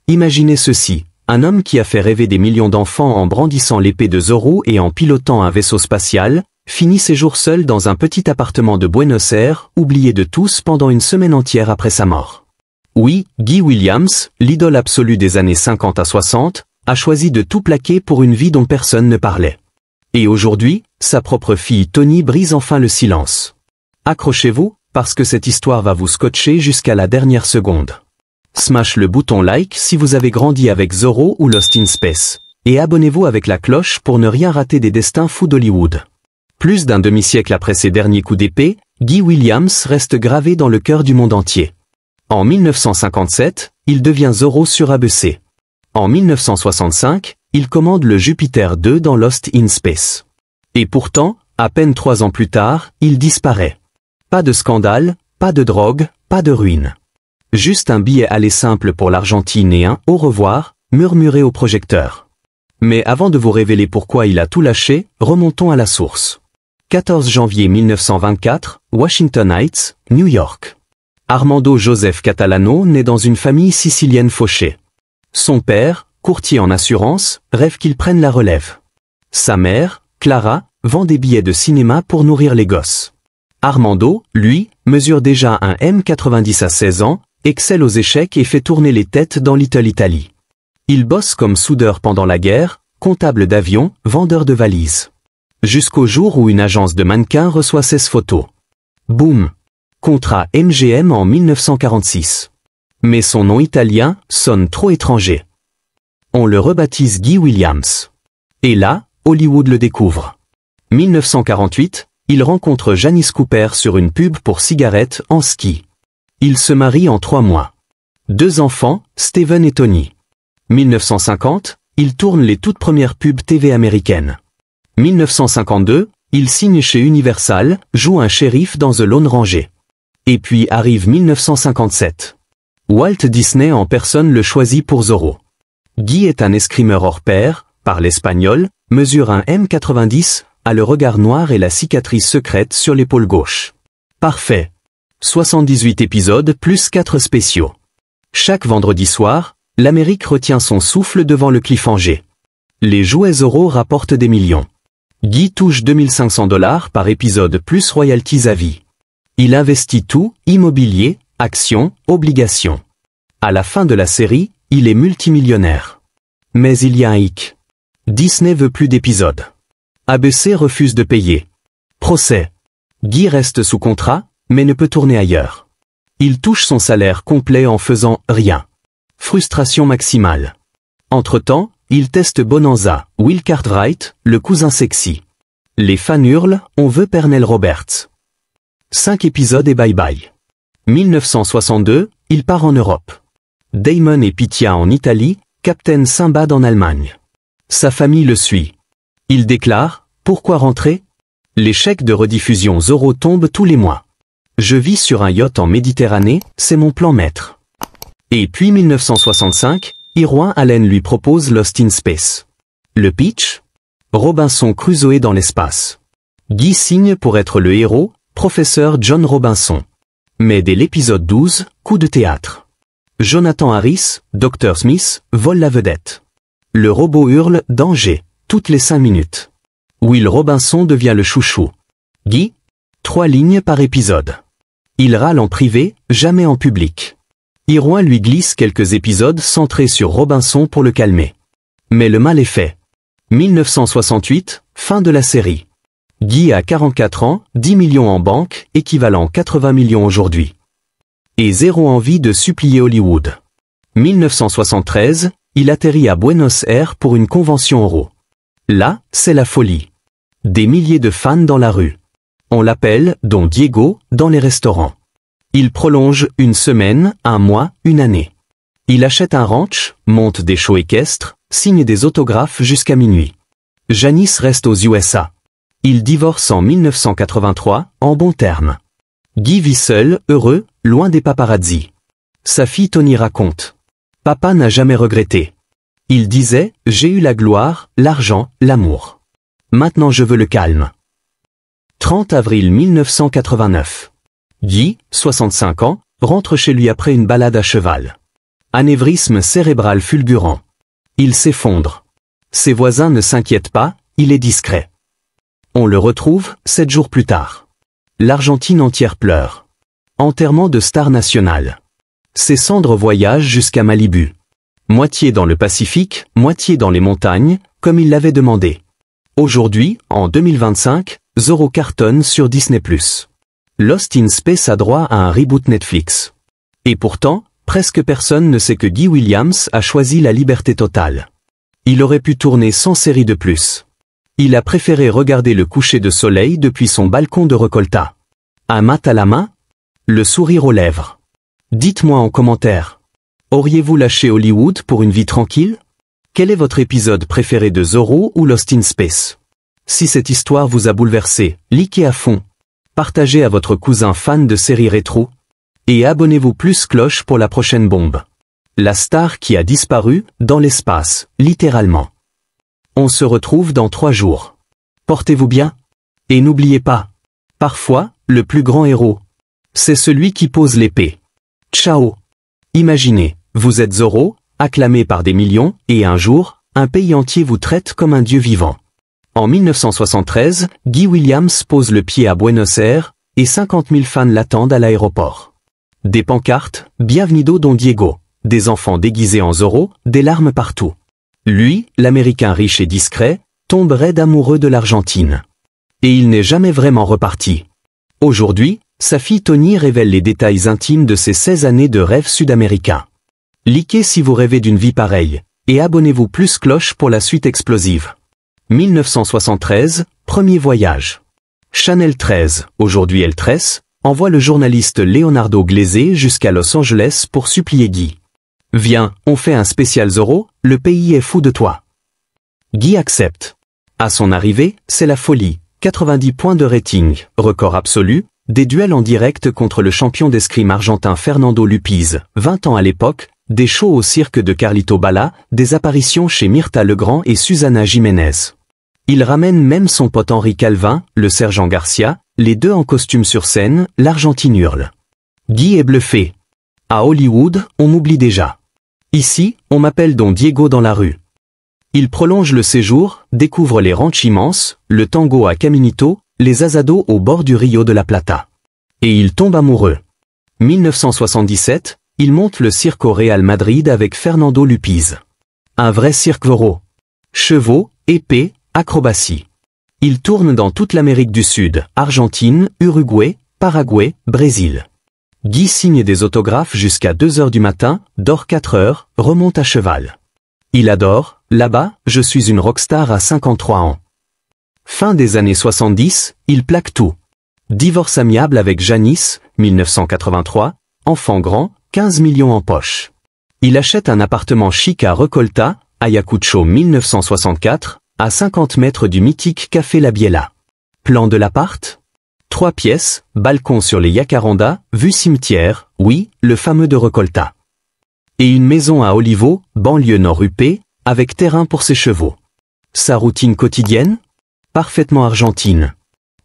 Imaginez ceci, un homme qui a fait rêver des millions d'enfants en brandissant l'épée de Zorro et en pilotant un vaisseau spatial, finit ses jours seul dans un petit appartement de Buenos Aires, oublié de tous pendant une semaine entière après sa mort. Oui, Guy Williams, l'idole absolue des années 50 à 60, a choisi de tout plaquer pour une vie dont personne ne parlait. Et aujourd'hui, sa propre fille Toni brise enfin le silence. Accrochez-vous, parce que cette histoire va vous scotcher jusqu'à la dernière seconde. Smash le bouton like si vous avez grandi avec Zorro ou Lost in Space. Et abonnez-vous avec la cloche pour ne rien rater des destins fous d'Hollywood. Plus d'un demi-siècle après ses derniers coups d'épée, Guy Williams reste gravé dans le cœur du monde entier. En 1957, il devient Zorro sur ABC. En 1965, il commande le Jupiter 2 dans Lost in Space. Et pourtant, à peine 3 ans plus tard, il disparaît. Pas de scandale, pas de drogue, pas de ruine. Juste un billet aller simple pour l'Argentine et un « au revoir » murmuré au projecteur. Mais avant de vous révéler pourquoi il a tout lâché, remontons à la source. 14 janvier 1924, Washington Heights, New York. Armando Joseph Catalano naît dans une famille sicilienne fauchée. Son père, courtier en assurance, rêve qu'il prenne la relève. Sa mère, Clara, vend des billets de cinéma pour nourrir les gosses. Armando, lui, mesure déjà un m90 à 16 ans, excelle aux échecs et fait tourner les têtes dans Little Italy. Il bosse comme soudeur pendant la guerre, comptable d'avion, vendeur de valises. Jusqu'au jour où une agence de mannequins reçoit 16 photos. Boum! Contrat MGM en 1946. Mais son nom italien sonne trop étranger. On le rebaptise Guy Williams. Et là, Hollywood le découvre. 1948, il rencontre Janice Cooper sur une pub pour cigarettes en ski. Il se marie en 3 mois. 2 enfants, Steven et Toni. 1950, il tourne les toutes premières pubs TV américaines. 1952, il signe chez Universal, joue un shérif dans The Lone Ranger. Et puis arrive 1957. Walt Disney en personne le choisit pour Zorro. Guy est un escrimeur hors pair, parle espagnol, mesure un m90, a le regard noir et la cicatrice secrète sur l'épaule gauche. Parfait. 78 épisodes plus 4 spéciaux. Chaque vendredi soir, l'Amérique retient son souffle devant le cliffhanger. Les jouets Zorro rapportent des millions. Guy touche $2500 par épisode plus royalties à vie. Il investit tout, immobilier, actions, obligations. À la fin de la série, il est multimillionnaire. Mais il y a un hic. Disney veut plus d'épisodes. ABC refuse de payer. Procès. Guy reste sous contrat, mais ne peut tourner ailleurs. Il touche son salaire complet en faisant rien. Frustration maximale. Entre-temps, il teste Bonanza, Will Cartwright, le cousin sexy. Les fans hurlent, on veut Pernell Roberts. 5 épisodes et bye bye. 1962, il part en Europe. Damon et Pythia en Italie, Captain Sinbad en Allemagne. Sa famille le suit. Il déclare, pourquoi rentrer? Les chèques de rediffusion Zorro tombent tous les mois. Je vis sur un yacht en Méditerranée, c'est mon plan maître. Et puis 1965, Irwin Allen lui propose Lost in Space. Le pitch? Robinson Crusoe dans l'espace. Guy signe pour être le héros, professeur John Robinson. Mais dès l'épisode 12, coup de théâtre. Jonathan Harris, Dr. Smith, vole la vedette. Le robot hurle « Danger » toutes les 5 minutes. Will Robinson devient le chouchou. Guy? 3 lignes par épisode. Il râle en privé, jamais en public. Irwin lui glisse quelques épisodes centrés sur Robinson pour le calmer. Mais le mal est fait. 1968, fin de la série. Guy a 44 ans, 10 millions en banque, équivalent 80 millions aujourd'hui. Et zéro envie de supplier Hollywood. 1973, il atterrit à Buenos Aires pour une convention euro. Là, c'est la folie. Des milliers de fans dans la rue. On l'appelle, dont Diego, dans les restaurants. Il prolonge 1 semaine, 1 mois, 1 année. Il achète un ranch, monte des shows équestres, signe des autographes jusqu'à minuit. Janice reste aux USA. Il divorce en 1983, en bons termes. Guy vit seul, heureux, loin des paparazzi. Sa fille Toni raconte. Papa n'a jamais regretté. Il disait, j'ai eu la gloire, l'argent, l'amour. Maintenant je veux le calme. 30 avril 1989. Guy, 65 ans, rentre chez lui après une balade à cheval. Anévrisme cérébral fulgurant. Il s'effondre. Ses voisins ne s'inquiètent pas, il est discret. On le retrouve, 7 jours plus tard. L'Argentine entière pleure. Enterrement de star nationale. Ses cendres voyagent jusqu'à Malibu. Moitié dans le Pacifique, moitié dans les montagnes, comme il l'avait demandé. Aujourd'hui, en 2025, Zorro cartonne sur Disney+. Lost in Space a droit à un reboot Netflix. Et pourtant, presque personne ne sait que Guy Williams a choisi la liberté totale. Il aurait pu tourner 100 séries de plus. Il a préféré regarder le coucher de soleil depuis son balcon de Recolta. Un mat à la main? Le sourire aux lèvres. Dites-moi en commentaire. Auriez-vous lâché Hollywood pour une vie tranquille? Quel est votre épisode préféré de Zorro ou Lost in Space? Si cette histoire vous a bouleversé, likez à fond. Partagez à votre cousin fan de séries rétro. Et abonnez-vous plus cloche pour la prochaine bombe. La star qui a disparu, dans l'espace, littéralement. On se retrouve dans 3 jours. Portez-vous bien. Et n'oubliez pas. Parfois, le plus grand héros. C'est celui qui pose l'épée. Ciao. Imaginez, vous êtes Zorro, acclamé par des millions, et un jour, un pays entier vous traite comme un dieu vivant. En 1973, Guy Williams pose le pied à Buenos Aires, et 50 000 fans l'attendent à l'aéroport. Des pancartes, Bienvenido Don Diego, des enfants déguisés en Zorro, des larmes partout. Lui, l'Américain riche et discret, tombe raide amoureux de l'Argentine. Et il n'est jamais vraiment reparti. Aujourd'hui, sa fille Tony révèle les détails intimes de ses 16 années de rêve sud-américain. Likez si vous rêvez d'une vie pareille, et abonnez-vous plus cloche pour la suite explosive. 1973, premier voyage. Chanel 13, aujourd'hui elle tresse, envoie le journaliste Leonardo Glezé jusqu'à Los Angeles pour supplier Guy. Viens, on fait un spécial Zorro, le pays est fou de toi. Guy accepte. À son arrivée, c'est la folie, 90 points de rating, record absolu, des duels en direct contre le champion d'escrime argentin Fernando Lupiz, 20 ans à l'époque, des shows au cirque de Carlito Bala, des apparitions chez Myrta Legrand et Susana Jiménez. Il ramène même son pote Henri Calvin, le sergent Garcia, les deux en costume sur scène, l'Argentine hurle. Guy est bluffé. À Hollywood, on m'oublie déjà. Ici, on m'appelle Don Diego dans la rue. Il prolonge le séjour, découvre les ranchs immenses, le tango à Caminito, les asados au bord du Rio de la Plata. Et il tombe amoureux. 1977, il monte le cirque au Real Madrid avec Fernando Lupiz. Un vrai cirque Zorro. Chevaux, épées, acrobatie. Il tourne dans toute l'Amérique du Sud, Argentine, Uruguay, Paraguay, Brésil. Guy signe des autographes jusqu'à 2 heures du matin, dort 4 heures, remonte à cheval. Il adore, là-bas, je suis une rockstar à 53 ans. Fin des années 70, il plaque tout. Divorce amiable avec Janice, 1983, enfant grand, 15 millions en poche. Il achète un appartement chic à Recolta, Ayacucho 1964, à 50 mètres du mythique Café La Biela. Plan de l'appart? 3 pièces, balcon sur les Yacaranda, vue cimetière, oui, le fameux de Recolta. Et une maison à Olivo, banlieue nord UP, avec terrain pour ses chevaux. Sa routine quotidienne? Parfaitement argentine.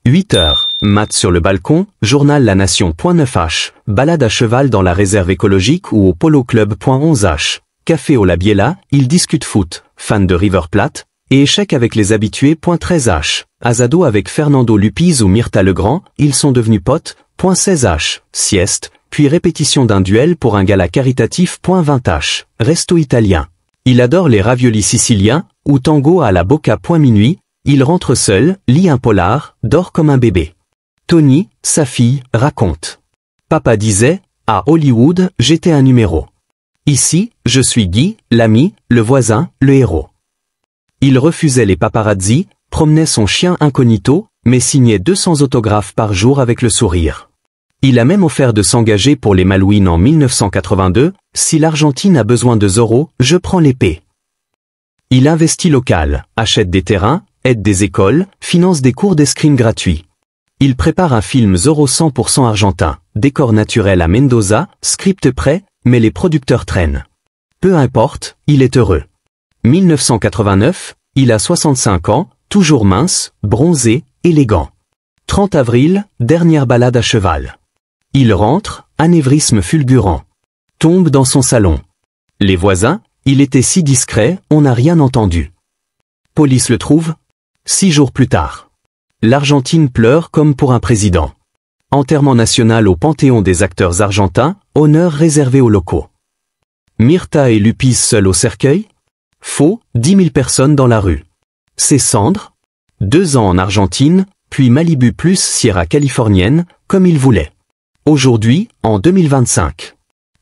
8 heures, mat sur le balcon, journal La Nation. 9h, balade à cheval dans la réserve écologique ou au Polo Club. 11h, café au La Biela, il discute foot, fan de River Plate, et échec avec les habitués. 13h, asado avec Fernando Lupiz ou Myrta Legrand, ils sont devenus potes. 16h, sieste, puis répétition d'un duel pour un gala caritatif. 20h, resto italien. Il adore les raviolis siciliens, ou tango à la Boca. Minuit, il rentre seul, lit un polar, dort comme un bébé. Tony, sa fille, raconte. Papa disait, à Hollywood, j'étais un numéro. Ici, je suis Guy, l'ami, le voisin, le héros. Il refusait les paparazzi, promenait son chien incognito, mais signait 200 autographes par jour avec le sourire. Il a même offert de s'engager pour les Malouines en 1982, si l'Argentine a besoin de Zorro, je prends l'épée. Il investit local, achète des terrains, aide des écoles, finance des cours d'escrime gratuits. Il prépare un film Zorro 100% argentin, décor naturel à Mendoza, script prêt, mais les producteurs traînent. Peu importe, il est heureux. 1989, il a 65 ans, toujours mince, bronzé, élégant. 30 avril, dernière balade à cheval. Il rentre, anévrisme fulgurant. Tombe dans son salon. Les voisins, il était si discret, on n'a rien entendu. Police le trouve? 6 jours plus tard. L'Argentine pleure comme pour un président. Enterrement national au Panthéon des acteurs argentins, honneur réservé aux locaux. Mirta et Lupise seuls au cercueil? Faux, 10 000 personnes dans la rue. Ses cendres? 2 ans en Argentine, puis Malibu plus Sierra californienne, comme il voulait. Aujourd'hui, en 2025.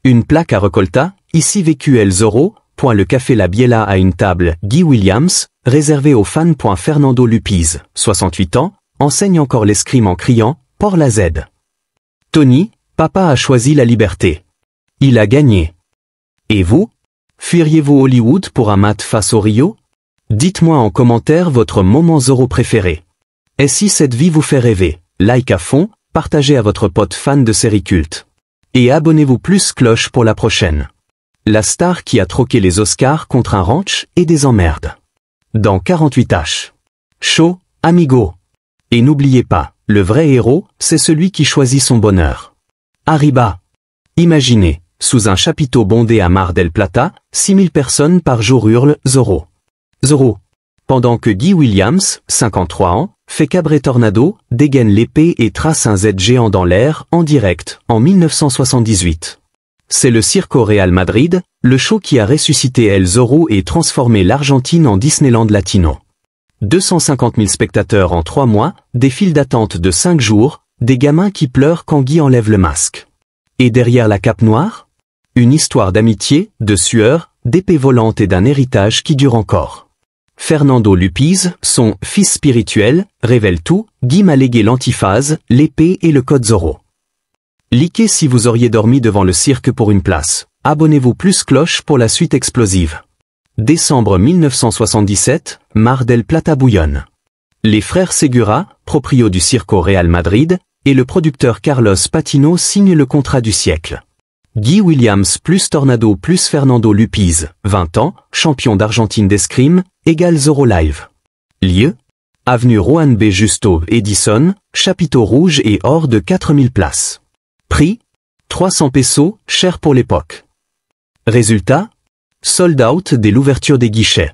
Une plaque à Recolta, ici vécu El Zorro, le café La Biela à une table, Guy Williams, réservé aux fans. Fernando Lupise, 68 ans, enseigne encore l'escrime en criant « Por la Z ». Tony, papa a choisi la liberté. Il a gagné. Et vous? Fuiriez-vous Hollywood pour un match face au Rio? Dites-moi en commentaire votre moment Zorro préféré. Et si cette vie vous fait rêver, like à fond, partagez à votre pote fan de séries cultes. Et abonnez-vous plus cloche pour la prochaine. La star qui a troqué les Oscars contre un ranch et des emmerdes. Dans 48H. Show, amigo. Et n'oubliez pas, le vrai héros, c'est celui qui choisit son bonheur. Arriba. Imaginez, sous un chapiteau bondé à Mar del Plata, 6000 personnes par jour hurlent Zorro. Zorro. Pendant que Guy Williams, 53 ans, fait cabrer tornado, dégaine l'épée et trace un Z géant dans l'air, en direct, en 1978. C'est le Circo Real Madrid, le show qui a ressuscité El Zorro et transformé l'Argentine en Disneyland latino. 250 000 spectateurs en 3 mois, des files d'attente de 5 jours, des gamins qui pleurent quand Guy enlève le masque. Et derrière la cape noire? Une histoire d'amitié, de sueur, d'épée volante et d'un héritage qui dure encore. Fernando Lupise, son « fils spirituel », révèle tout, Guy m'a légué l'antiphase, l'épée et le code Zorro. Likez si vous auriez dormi devant le cirque pour une place. Abonnez-vous plus cloche pour la suite explosive. Décembre 1977, Mar del Plata bouillonne. Les frères Segura, proprio du Circo Real Madrid, et le producteur Carlos Patino signent le contrat du siècle. Guy Williams plus Tornado plus Fernando Lupise, 20 ans, champion d'Argentine d'escrime, égale Zorro Live. Lieu? Avenue Juan B. Justo Edison, chapiteau rouge et or de 4000 places. Prix? 300 pesos, cher pour l'époque. Résultat? Sold out dès l'ouverture des guichets.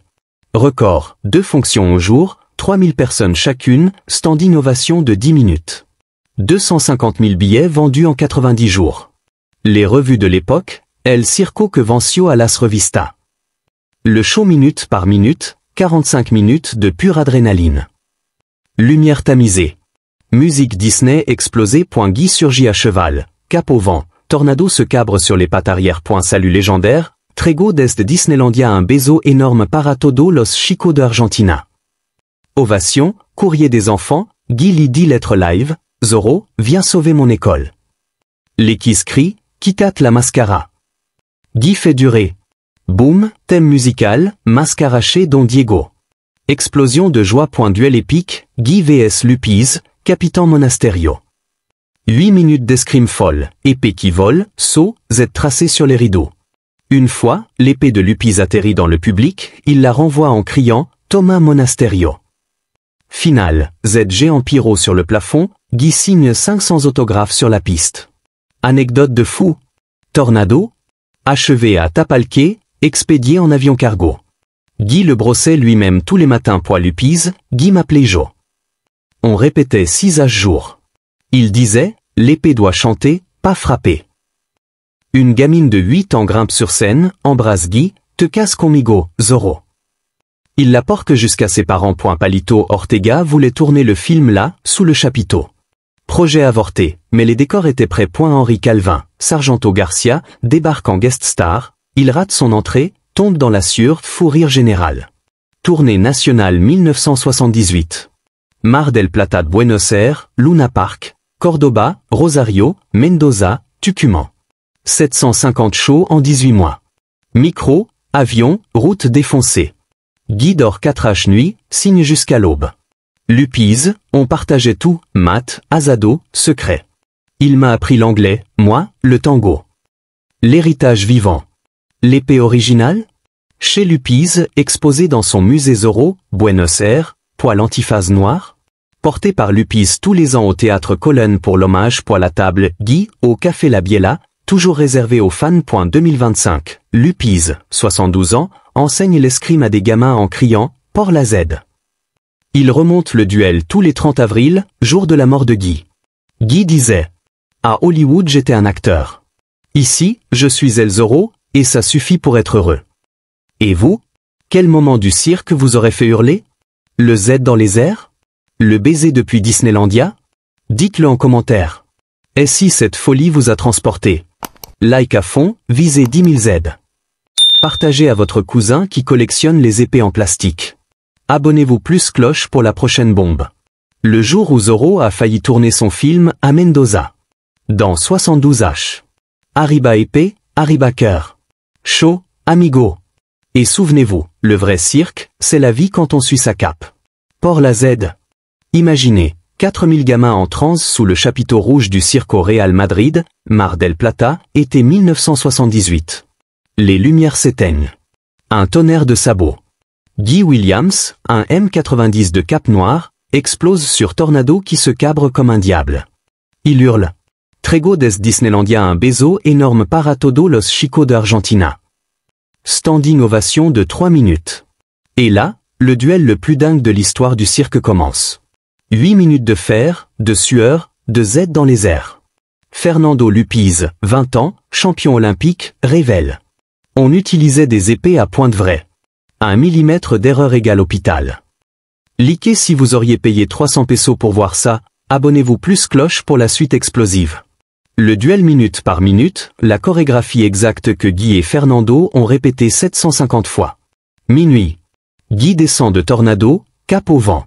Record, 2 fonctions au jour, 3000 personnes chacune, stand d'innovation de 10 minutes. 250 000 billets vendus en 90 jours. Les revues de l'époque, El Circo que Venció a las Revista. Le show minute par minute, 45 minutes de pure adrénaline. Lumière tamisée. Musique Disney explosée. Guy surgit à cheval, cap au vent, tornado se cabre sur les pattes arrière. Salut légendaire, Trego desde Disneylandia un beso énorme para todo los chicos de Argentina. Ovation, courrier des enfants, Guy lit 10 lettres live, Zorro, viens sauver mon école. Les Kiss crient, Quitate la mascara. Guy fait durer. Boom, thème musical, mascara chez Don Diego. Explosion de joie. Duel épique, Guy vs Lupise, Capitaine Monasterio. 8 minutes d'escrime folle, épée qui vole, saut, Z tracé sur les rideaux. Une fois, l'épée de Lupise atterrit dans le public, il la renvoie en criant « Thomas Monasterio ». Finale, Z géant pyro sur le plafond, Guy signe 500 autographes sur la piste. Anecdote de fou. Tornado. Achevé à Tapalqué, expédié en avion cargo. Guy le brossait lui-même tous les matins. Lupise, Guy m'appelait Joe. On répétait 6 à jour. Il disait, l'épée doit chanter, pas frapper. Une gamine de 8 ans grimpe sur scène, embrasse Guy, te casse conmigo, Zorro. Il la porte jusqu'à ses parents. Palito Ortega voulait tourner le film là, sous le chapiteau. Projet avorté, mais les décors étaient prêts. Henri Calvin, Sargento Garcia, débarque en guest star, il rate son entrée, tombe dans la fou rire général. Tournée nationale 1978. Mar del Plata de Buenos Aires, Luna Park, Cordoba, Rosario, Mendoza, Tucumán. 750 shows en 18 mois. Micro, avion, route défoncée. Guy dort 4H nuit, signe jusqu'à l'aube. Lupise, on partageait tout, maths, asado, secret. Il m'a appris l'anglais, moi, le tango. L'héritage vivant. L'épée originale? Chez Lupise, exposée dans son musée Zorro, Buenos Aires, l'antiphase noire? Porté par Lupise tous les ans au théâtre Colón pour l'hommage. La table, Guy, au café La Biela, toujours réservé aux fans. 2025, Lupiz, 72 ans, enseigne l'escrime à des gamins en criant « Port la Z ». Il remonte le duel tous les 30 avril, jour de la mort de Guy. Guy disait « À Hollywood j'étais un acteur. Ici, je suis El Zorro, et ça suffit pour être heureux. » Et vous? Quel moment du cirque vous aurait fait hurler? Le Z dans les airs? Le baiser depuis Disneylandia? Dites-le en commentaire. Et si cette folie vous a transporté? Like à fond, visez 10 000 Z. Partagez à votre cousin qui collectionne les épées en plastique. Abonnez-vous plus cloche pour la prochaine bombe. Le jour où Zorro a failli tourner son film à Mendoza. Dans 72H. Arriba épée, arriba cœur. Chaud, amigo. Et souvenez-vous, le vrai cirque, c'est la vie quand on suit sa cape. Port la Z. Imaginez, 4000 gamins en transe sous le chapiteau rouge du Circo Real Madrid, Mar del Plata, été 1978. Les lumières s'éteignent. Un tonnerre de sabots. Guy Williams, un M90 de Cap Noir, explose sur Tornado qui se cabre comme un diable. Il hurle. Trego des Disneylandia un beso énorme para todo los chicos de Argentina. Standing ovation de 3 minutes. Et là, le duel le plus dingue de l'histoire du cirque commence. 8 minutes de fer, de sueur, de Z dans les airs. Fernando Lupiz, 20 ans, champion olympique, révèle. On utilisait des épées à pointe vraie. 1 millimètre d'erreur égale hôpital. Likez si vous auriez payé 300 pesos pour voir ça, abonnez-vous plus cloche pour la suite explosive. Le duel minute par minute, la chorégraphie exacte que Guy et Fernando ont répété 750 fois. Minuit. Guy descend de Tornado, cap au vent.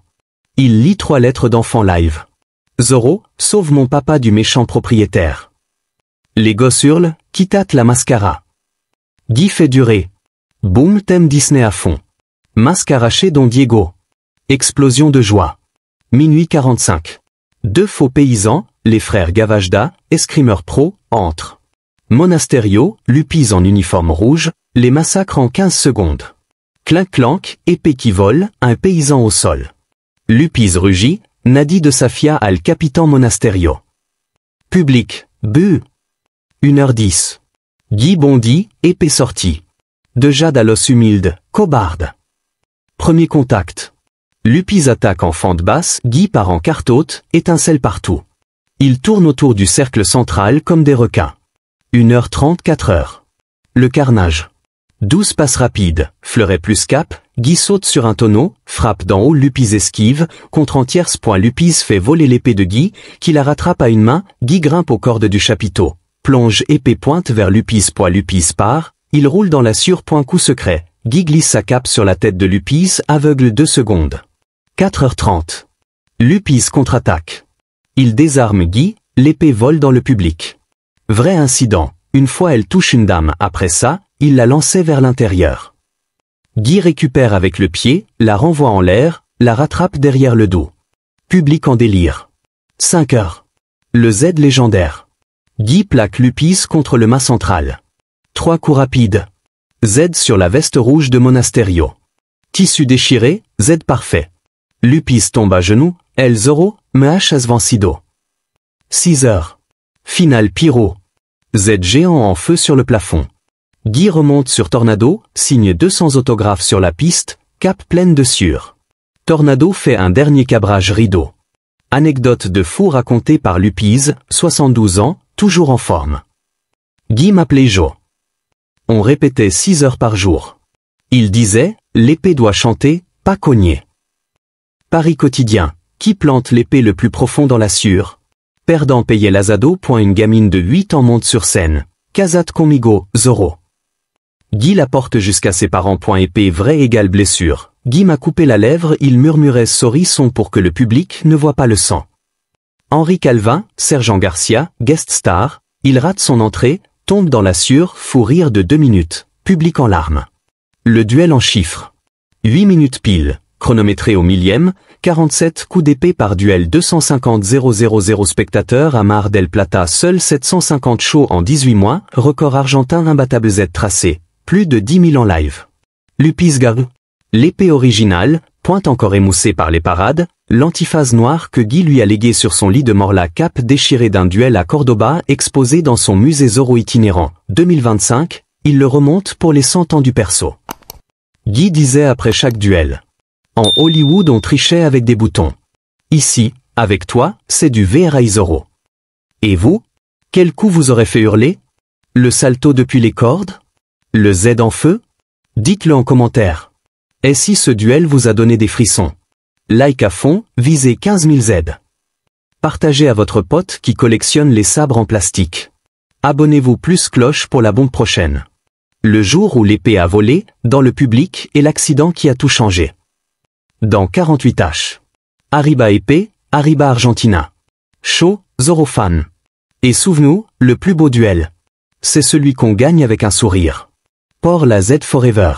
Il lit 3 lettres d'enfant live. Zorro, sauve mon papa du méchant propriétaire. Les gosses hurlent, quittate la mascara. Guy fait durer. Boum, thème Disney à fond. Masque arraché Don Diego. Explosion de joie. Minuit 45. 2 faux paysans, les frères Gavajda, escrimeurs pro, entrent. Monasterio, Lupiz en uniforme rouge, les massacre en 15 secondes. Clinc-clanc, épée qui vole, un paysan au sol. Lupiz rugit, Nadi de Safia al Capitan Monasterio. Public, bu. 1h10. Guy bondit, épée sortie. De Jade à l'os humilde, cobarde. Premier contact. Lupiz attaque en fente basse, Guy part en carte haute, étincelle partout. Ils tournent autour du cercle central comme des requins. 1h30, 4h. Le carnage. 12 passes rapides, fleuret plus cap, Guy saute sur un tonneau, frappe d'en haut, Lupiz esquive, contre en tierce. Lupiz fait voler l'épée de Guy, qui la rattrape à une main, Guy grimpe aux cordes du chapiteau. Plonge épée pointe vers Lupiz. Lupiz part, il roule dans la sûre. Coup secret, Guy glisse sa cape sur la tête de Lupiz, aveugle 2 secondes. 4h30. Lupiz contre-attaque. Il désarme Guy, l'épée vole dans le public. Vrai incident, une fois elle touche une dame, après ça, il la lançait vers l'intérieur. Guy récupère avec le pied, la renvoie en l'air, la rattrape derrière le dos. Public en délire. 5h. Le Z légendaire. Guy plaque Lupiz contre le mât central. 3 coups rapides. Z sur la veste rouge de Monasterio. Tissu déchiré, Z parfait. Lupiz tombe à genoux, El Zorro, me hachas vencido. 6h. Finale pyro. Z géant en feu sur le plafond. Guy remonte sur Tornado, signe 200 autographes sur la piste, cape pleine de sueur. Tornado fait un dernier cabrage rideau. Anecdote de fou racontée par Lupiz, 72 ans, toujours en forme. Guy m'appelait Joe. On répétait 6 heures par jour. Il disait, l'épée doit chanter, pas cogner. Paris quotidien, qui plante l'épée le plus profond dans la sueur? Perdant payait l'azado. Une gamine de 8 ans monte sur scène. Casat conmigo, Zorro. Guy la porte jusqu'à ses parents. Épée vraie égale blessure. Guy m'a coupé la lèvre. Il murmurait sorry son pour que le public ne voit pas le sang. Henri Calvin, Sergent Garcia, guest star, il rate son entrée, tombe dans la sueur, fou rire de 2 minutes, public en larmes. Le duel en chiffres. 8 minutes pile, chronométré au millième, 47 coups d'épée par duel. 250 000 spectateurs à Mar del Plata, seuls 750 shows en 18 mois, record argentin imbattable. Z tracé, plus de 10 000 en live. Lupiz Garu. L'épée originale, point encore émoussé par les parades, l'antiphase noire que Guy lui a légué sur son lit de mort, la cape déchirée d'un duel à Cordoba exposée dans son musée Zorro itinérant. 2025, il le remonte pour les 100 ans du perso. Guy disait après chaque duel: en Hollywood on trichait avec des boutons. Ici, avec toi, c'est du VRI Zorro. Et vous? Quel coup vous aurez fait hurler? Le salto depuis les cordes? Le Z en feu? Dites-le en commentaire. Et si ce duel vous a donné des frissons? Like à fond, visez 15 000 Z. Partagez à votre pote qui collectionne les sabres en plastique. Abonnez-vous plus cloche pour la bombe prochaine. Le jour où l'épée a volé, dans le public, et l'accident qui a tout changé. Dans 48H. Arriba épée, arriba Argentina. Chaud, Zorro fan. Et souvenez-vous, le plus beau duel. C'est celui qu'on gagne avec un sourire. Pour la Z Forever.